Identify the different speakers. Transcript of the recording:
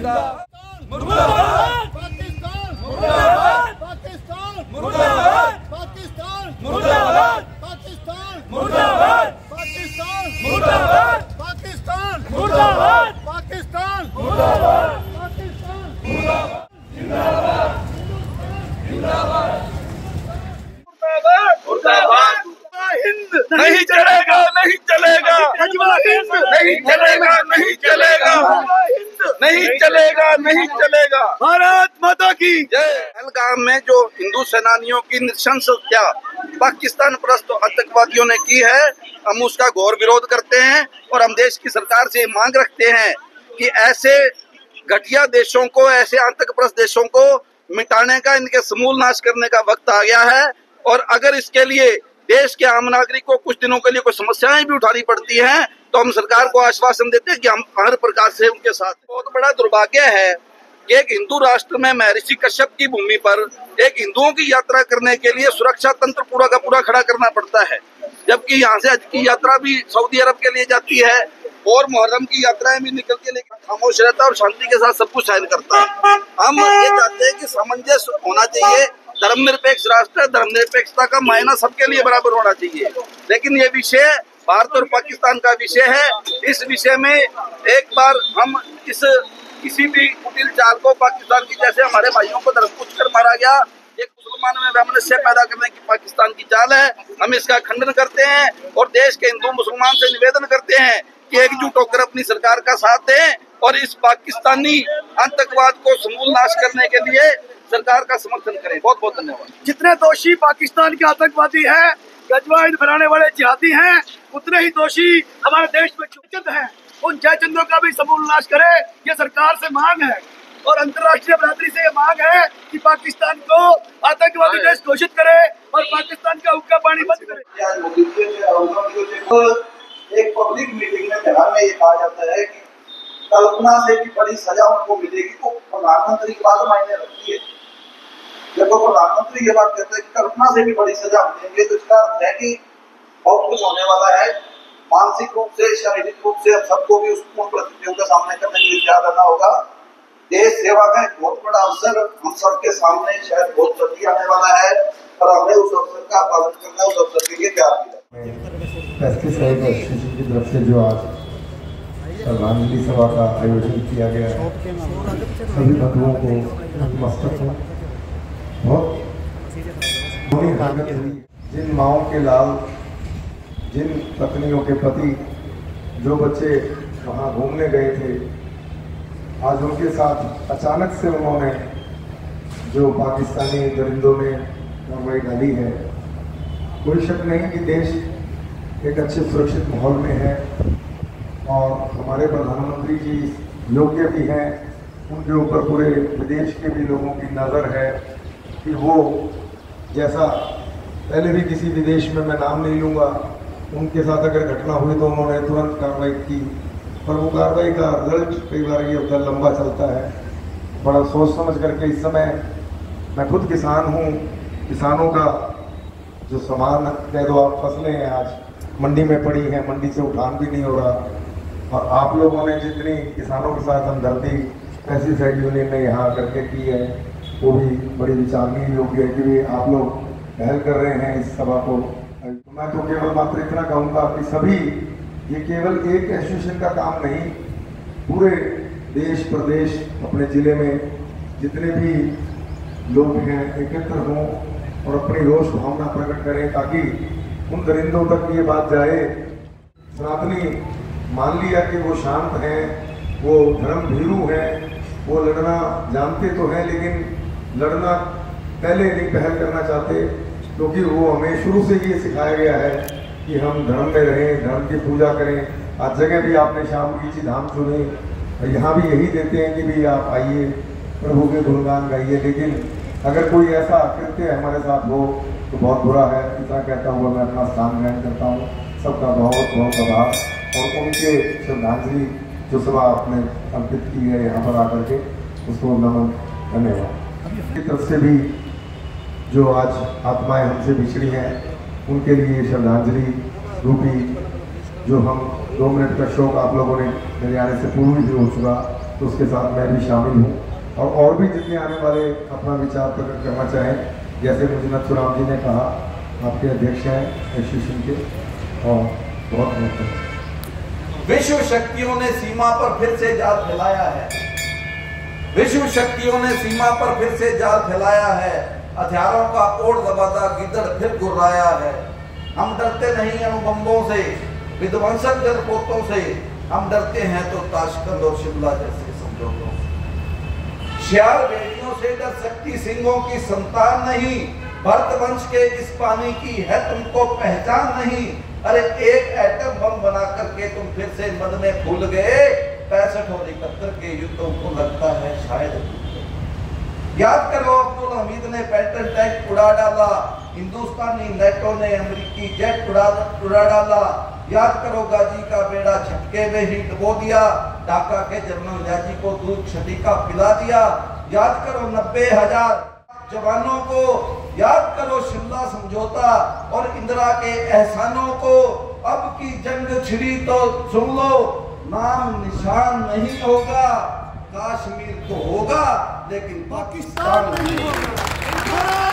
Speaker 1: मुर्दाबाद पाकिस्तान, मुर्दाबाद पाकिस्तान, मुर्दाबाद पाकिस्तान, मुर्दाबाद पाकिस्तान, मुर्दाबाद पाकिस्तान, मुर्दाबाद पाकिस्तान, मुर्दाबाद पाकिस्तान, मुर्दाबाद पाकिस्तान, मुर्दाबाद जिंदाबाद जिंदाबाद मुर्दाबाद हिंद नहीं चलेगा, नहीं चलेगा, नहीं चलेगा, नहीं चलेगा, नहीं चलेगा, नहीं चलेगा। भारत माता की जय। पहलगाम में जो हिंदू सेनानियों की नृशंस हत्या पाकिस्तान परस्त आतंकवादियों ने की है, हम उसका घोर विरोध करते हैं और हम देश की सरकार से मांग रखते हैं कि ऐसे घटिया देशों को, ऐसे आतंकप्रस्त देशों को मिटाने का, इनके समूल नाश करने का वक्त आ गया है। और अगर इसके लिए देश के आम नागरिक को कुछ दिनों के लिए कोई समस्याएं भी उठानी पड़ती हैं, तो हम सरकार को आश्वासन देते हैं कि हम हर प्रकार से उनके साथ। बहुत बड़ा दुर्भाग्य है कि एक हिंदू राष्ट्र में महर्षि कश्यप की भूमि पर एक हिंदुओं की यात्रा करने के लिए सुरक्षा तंत्र पूरा का पूरा खड़ा करना पड़ता है, जबकि यहाँ से हज की यात्रा भी सऊदी अरब के लिए जाती है और मुहर्रम की यात्राएं भी निकल के लेकर खामोश रहता है और शांति के साथ सब कुछ साइन करता है। हम ये चाहते हैं कि सामंजस्य होना चाहिए। धर्मनिरपेक्ष राष्ट्र है, धर्मनिरपेक्षता का मायना सबके लिए बराबर होना चाहिए। लेकिन ये विषय भारत और पाकिस्तान का विषय है। इस विषय में एक बार हम किसी भी कुटिल चाल को, पाकिस्तान की जैसे हमारे भाइयों को धर्मपुच्छ कर मारा गया, एक मुसलमानों में वैमनस्य पैदा करने की पाकिस्तान की चाल है, हम इसका खंडन करते हैं और देश के हिंदू मुसलमान से निवेदन करते हैं कि एकजुट होकर अपनी सरकार का साथ दें और इस पाकिस्तानी आतंकवाद को समूल नाश करने के लिए सरकार का समर्थन करें। बहुत बहुत धन्यवाद।
Speaker 2: जितने दोषी पाकिस्तान के आतंकवादी हैं, गजवाइन फैलाने वाले जिहादी हैं, उतने ही दोषी हमारे देश में छुपचित हैं। उन जयचंद्रों का भी समूल नाश करे, ये सरकार से मांग है और अंतर्राष्ट्रीय बिरादरी से ये मांग है कि पाकिस्तान को आतंकवादी देश घोषित करे और पाकिस्तान का हुक्का पानी बंद करे।
Speaker 3: एक पब्लिक मीटिंग में बिहार में ये कहा जाता है कि कल्पना से भी बड़ी सजा उनको मिलेगी, तो प्रधानमंत्री की बात मायने रखती है। जब वो प्रधानमंत्री ये बात कहते हैं कि कल्पना से भी बड़ी सजा मिलेंगे, तो इसका अर्थ है कि बहुत कुछ होने वाला है। मानसिक रूप से, शारीरिक रूप से हम सबको भी उन परिस्थितियों का सामना करने के लिए तैयार रहना होगा। देश सेवा का एक बहुत बड़ा अवसर हम सबके सामने शायद बहुत जल्दी आने वाला है और हमें उस अवसर का पालन करना, उस अवसर के लिए तैयार किया।
Speaker 4: पेस्टिसाइड एसोसिएशन की तरफ से जो आज श्रद्धांजलि सभा का आयोजन किया गया है, सभी बंधुओं को नतमस्तक हूँ। बहुत जिन माओं के लाल, जिन पत्नियों के पति, जो बच्चे वहाँ घूमने गए थे, आज उनके साथ अचानक से उन्होंने जो पाकिस्तानी दरिंदों में कार्रवाई डाली है, कोई शक नहीं कि देश एक अच्छे सुरक्षित माहौल में है और हमारे प्रधानमंत्री जी योग्य भी हैं। उनके ऊपर पूरे विदेश के भी लोगों की नज़र है कि वो जैसा पहले भी किसी विदेश में मैं नाम नहीं लूँगा, उनके साथ अगर घटना हुई तो उन्होंने तुरंत कार्रवाई की, पर वो कार्रवाई का रिजल्ट कई बार ये होता है लंबा चलता है। बड़ा सोच समझ करके इस समय मैं खुद किसान हूँ, किसानों का जो सामान कह दो आप फसलें हैं आज मंडी में पड़ी हैं, मंडी से उठान भी नहीं हो रहा, और आप लोगों ने जितनी किसानों के साथ हमदर्दी पेस्टिसाइड यूनियन ने यहाँ करके की है, वो भी बड़ी विचारणीय योग्य है कि आप लोग पहल कर रहे हैं इस सभा को। मैं तो केवल मात्र इतना कहूँगा कि सभी, ये केवल एक एसोसिएशन का काम नहीं, पूरे देश प्रदेश अपने जिले में जितने भी लोग हैं एकत्र हों और अपनी रोष भावना प्रकट करें, ताकि उन दरिंदों तक ये बात जाए। सनातनी मान लिया कि वो शांत हैं, वो धर्म भीरू हैं, वो लड़ना जानते तो हैं, लेकिन लड़ना पहले नहीं पहल करना चाहते, क्योंकि वो हमें शुरू से ये सिखाया गया है कि हम धर्म में रहें, धर्म की पूजा करें। आज जगह भी आपने श्याम की जी धाम सुनी, यहाँ भी यही देते हैं कि भी आप आइए प्रभु के गुणगान गाइए, लेकिन अगर कोई ऐसा कृत्य हमारे साथ हो तो बहुत बुरा है। इतना कहता हुआ मैं अपना स्थान ग्रहण करता हूँ। सबका बहुत बहुत आभार और उनके श्रद्धांजलि जो सभा आपने अर्पित की है यहाँ पर आकर के, उसको नमन धन्यवाद। की तरफ से भी जो आज आत्माएं हमसे बिछड़ी हैं, उनके लिए श्रद्धांजलि रूपी जो हम 2 मिनट का शोक आप लोगों ने मेरे आने से पूर्व ही हो चुका, तो तो उसके साथ मैं भी शामिल हूँ और भी जितने आने वाले अपना विचार प्रकट करना चाहें, जैसे मुझे नथुराम जी ने कहा, आपके अध्यक्ष हैं एसोसिएशन के, और बहुत बहुत
Speaker 3: विश्व शक्तियों ने सीमा पर फिर से जाल फैलाया है, विश्व शक्तियों ने सीमा पर फिर से जाल फैलाया है, हथियारों का कोड दबाता गिद्दड़ फिर गुर्राया है। हम डरते नहीं अणुबम्बों से, विध्वंसक जलपोतों से, हम डरते हैं तो ताशकंद और शिमला जैसे समझौतों से। शियाल भेड़ियों से डर सकती सिंहों की संतान नहीं, भरत वंश के इस पानी की है तुमको पहचान नहीं। अरे एक एटम बम बना करके तुम फिर से मद में भूल गए, 65 और 71 के युद्धों को लगता है शायद। याद करो अब्दुल हमीद ने पेटेंट एक्ट उड़ा डाला, हिंदुस्तानी नेटो ने अमेरिकी जेट उड़ा डाला। याद करो गाजी का बेड़ा झटके में ही डुबो दिया, ढाका के जनरल याजी को दूध छटिका पिला दिया। याद करो 90,000 जवानों को, याद करो शिमला समझौता और इंदिरा के एहसानों को। अब की जंग छिड़ी तो सुन लो, नाम निशान नहीं होगा, कश्मीर तो होगा लेकिन पाकिस्तान नहीं होगा।